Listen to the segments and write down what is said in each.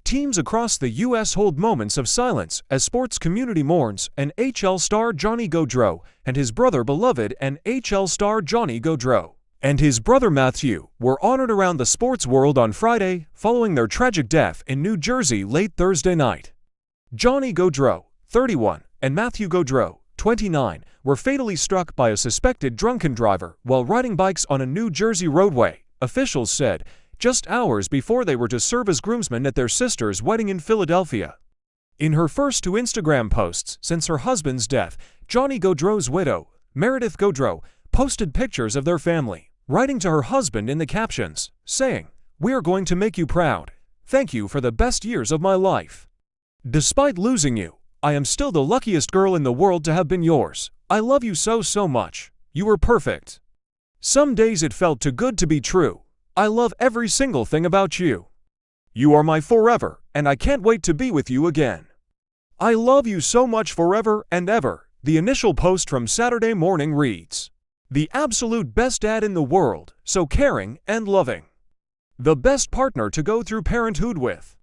Teams across the U.S. hold moments of silence as sports community mourns NHL star Johnny Gaudreau and his brother beloved NHL star Johnny Gaudreau and his brother Matthew were honored around the sports world on Friday following their tragic death in New Jersey late Thursday night. Johnny Gaudreau, 31, and Matthew Gaudreau, 29, were fatally struck by a suspected drunken driver while riding bikes on a New Jersey roadway, officials said, just hours before they were to serve as groomsmen at their sister's wedding in Philadelphia. In her first two Instagram posts since her husband's death, Johnny Gaudreau's widow, Meredith Gaudreau, posted pictures of their family, writing to her husband in the captions, saying, "We are going to make you proud. Thank you for the best years of my life. Despite losing you, I am still the luckiest girl in the world to have been yours. I love you so much. You were perfect. Some days it felt too good to be true. I love every single thing about you. You are my forever, and I can't wait to be with you again. I love you so much forever and ever." The initial post from Saturday morning reads, "The absolute best dad in the world, so caring and loving. The best partner to go through parenthood with.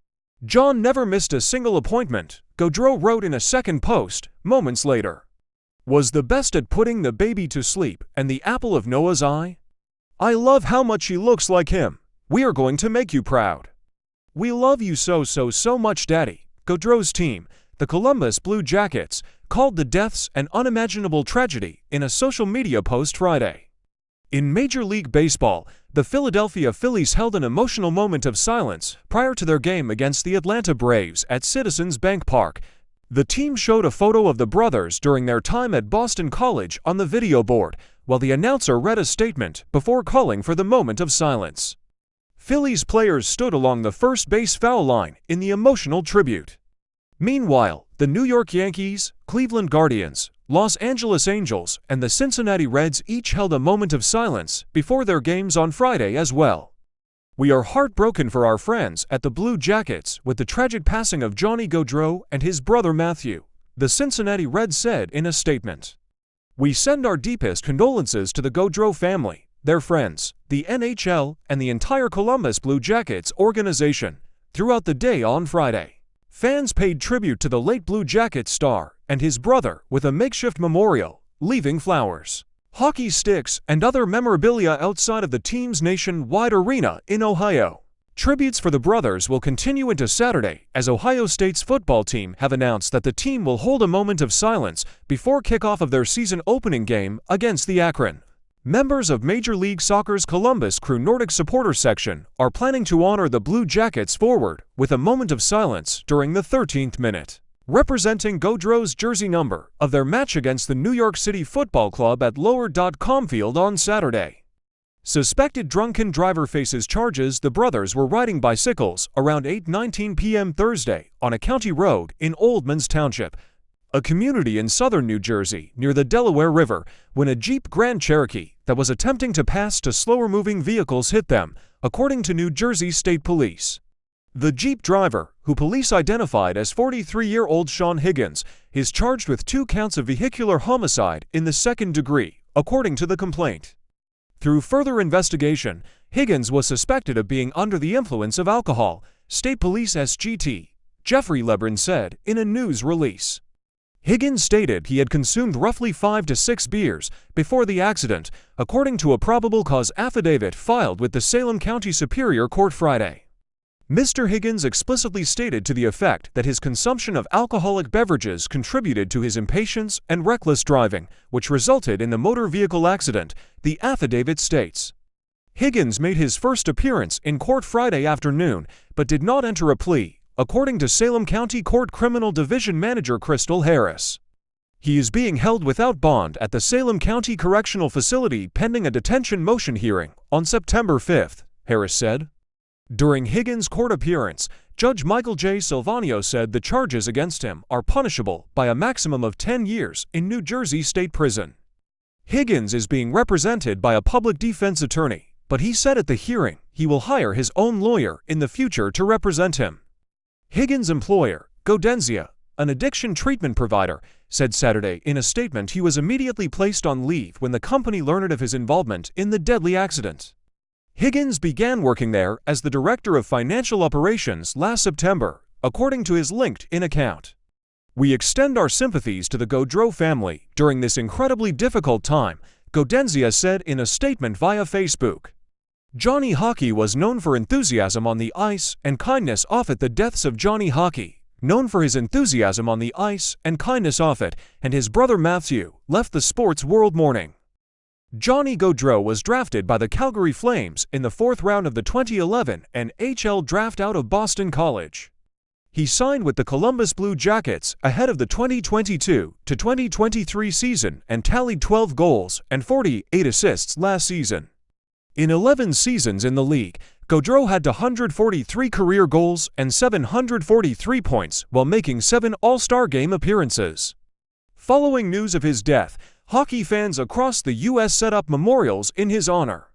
John never missed a single appointment," Gaudreau wrote in a second post, moments later. "Was the best at putting the baby to sleep and the apple of Noah's eye. I love how much he looks like him. We are going to make you proud. We love you so much, Daddy." Gaudreau's team, the Columbus Blue Jackets, called the deaths an unimaginable tragedy in a social media post Friday. In Major League Baseball, the Philadelphia Phillies held an emotional moment of silence prior to their game against the Atlanta Braves at Citizens Bank Park. The team showed a photo of the brothers during their time at Boston College on the video board, while the announcer read a statement before calling for the moment of silence. Phillies players stood along the first base foul line in the emotional tribute. Meanwhile, the New York Yankees, Cleveland Guardians, Los Angeles Angels, and the Cincinnati Reds each held a moment of silence before their games on Friday as well. "We are heartbroken for our friends at the Blue Jackets with the tragic passing of Johnny Gaudreau and his brother Matthew," the Cincinnati Reds said in a statement. "We send our deepest condolences to the Gaudreau family, their friends, the NHL, and the entire Columbus Blue Jackets organization." Throughout the day on Friday, fans paid tribute to the late Blue Jackets star and his brother with a makeshift memorial, leaving flowers, hockey sticks, and other memorabilia outside of the team's nationwide arena in Ohio. Tributes for the brothers will continue into Saturday as Ohio State's football team have announced that the team will hold a moment of silence before kickoff of their season opening game against the Akron. Members of Major League Soccer's Columbus Crew Nordic supporter section are planning to honor the Blue Jackets forward with a moment of silence during the 13th minute, representing Gaudreau's jersey number of their match against the New York City Football Club at Lower.com Field on Saturday. Suspected drunken driver faces charges. The brothers were riding bicycles around 8:19 p.m. Thursday on a county road in Oldmans Township, a community in southern New Jersey near the Delaware River, when a Jeep Grand Cherokee that was attempting to pass to slower-moving vehicles hit them, according to New Jersey State Police. The Jeep driver, who police identified as 43-year-old Sean Higgins, is charged with 2 counts of vehicular homicide in the second degree, according to the complaint. Through further investigation, Higgins was suspected of being under the influence of alcohol, State Police SGT Jeffrey Lebron said in a news release. Higgins stated he had consumed roughly 5 to 6 beers before the accident, according to a probable cause affidavit filed with the Salem County Superior Court Friday. Mr. Higgins explicitly stated to the effect that his consumption of alcoholic beverages contributed to his impatience and reckless driving, which resulted in the motor vehicle accident, the affidavit states. Higgins made his first appearance in court Friday afternoon, but did not enter a plea, according to Salem County Court Criminal Division Manager Crystal Harris. He is being held without bond at the Salem County Correctional Facility pending a detention motion hearing on September 5, Harris said. During Higgins' court appearance, Judge Michael J. Silvano said the charges against him are punishable by a maximum of 10 years in New Jersey State Prison. Higgins is being represented by a public defense attorney, but he said at the hearing he will hire his own lawyer in the future to represent him. Higgins' employer, Gaudenzia, an addiction treatment provider, said Saturday in a statement he was immediately placed on leave when the company learned of his involvement in the deadly accident. Higgins began working there as the Director of Financial Operations last September, according to his LinkedIn account. "We extend our sympathies to the Gaudreau family during this incredibly difficult time," Gaudenzia said in a statement via Facebook. Johnny Hockey was known for enthusiasm on the ice and kindness off it. The deaths of Johnny Hockey, known for his enthusiasm on the ice and kindness off it, and his brother Matthew, left the sports world mourning. Johnny Gaudreau was drafted by the Calgary Flames in the 4th round of the 2011 NHL draft out of Boston College. He signed with the Columbus Blue Jackets ahead of the 2022-2023 season and tallied 12 goals and 48 assists last season. In 11 seasons in the league, Gaudreau had 143 career goals and 743 points while making 7 All-Star Game appearances. Following news of his death, hockey fans across the U.S. set up memorials in his honor.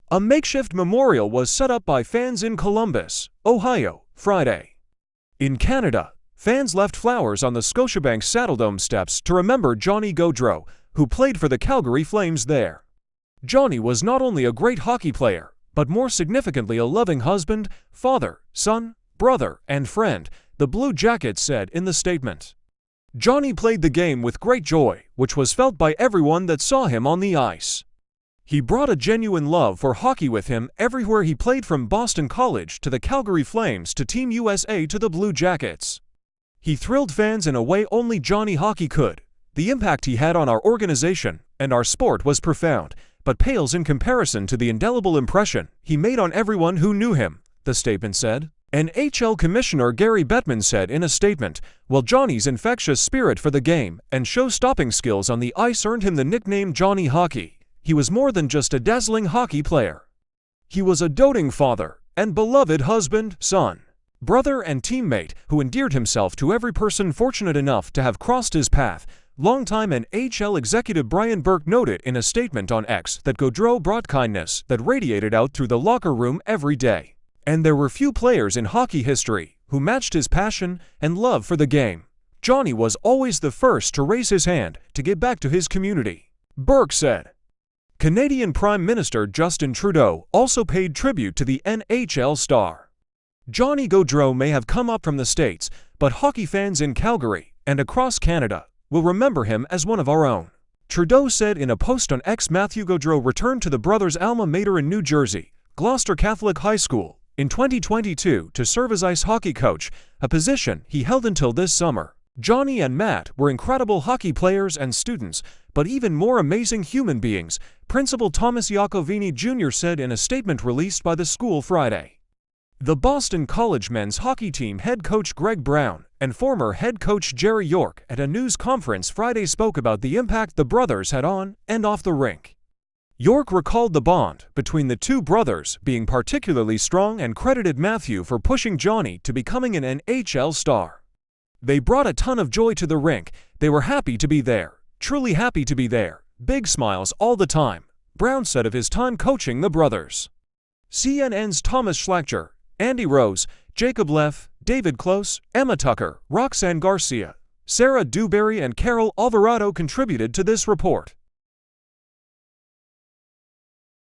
A makeshift memorial was set up by fans in Columbus, Ohio, Friday. In Canada, fans left flowers on the Scotiabank Saddledome steps to remember Johnny Gaudreau, who played for the Calgary Flames there. Johnny was not only a great hockey player, but more significantly a loving husband, father, son, brother, and friend, the Blue Jackets said in the statement. Johnny played the game with great joy, which was felt by everyone that saw him on the ice. He brought a genuine love for hockey with him everywhere he played, from Boston College to the Calgary Flames to Team USA to the Blue Jackets. He thrilled fans in a way only Johnny Hockey could. The impact he had on our organization and our sport was profound, but pales in comparison to the indelible impression he made on everyone who knew him, the statement said. NHL Commissioner Gary Bettman said in a statement, "While Johnny's infectious spirit for the game and show-stopping skills on the ice earned him the nickname Johnny Hockey, he was more than just a dazzling hockey player. He was a doting father and beloved husband, son, brother, and teammate who endeared himself to every person fortunate enough to have crossed his path." Longtime NHL executive Brian Burke noted in a statement on X that Gaudreau brought kindness that radiated out through the locker room every day. And there were few players in hockey history who matched his passion and love for the game. Johnny was always the first to raise his hand to give back to his community, Burke said. Canadian Prime Minister Justin Trudeau also paid tribute to the NHL star. Johnny Gaudreau may have come up from the States, but hockey fans in Calgary and across Canada will remember him as one of our own, Trudeau said in a post on X. Matthew Gaudreau returned to the brothers' alma mater in New Jersey, Gloucester Catholic High School, in 2022 to serve as ice hockey coach, a position he held until this summer. Johnny and Matt were incredible hockey players and students, but even more amazing human beings, Principal Thomas Iacovini Jr. said in a statement released by the school Friday. The Boston College men's hockey team head coach Greg Brown and former head coach Jerry York at a news conference Friday spoke about the impact the brothers had on and off the rink. York recalled the bond between the two brothers being particularly strong and credited Matthew for pushing Johnny to becoming an NHL star. "They brought a ton of joy to the rink. They were happy to be there, truly happy to be there, big smiles all the time," Brown said of his time coaching the brothers. CNN's Thomas Schlachter, Andy Rose, Jacob Leff, David Close, Emma Tucker, Roxanne Garcia, Sarah Dewberry, and Carol Alvarado contributed to this report.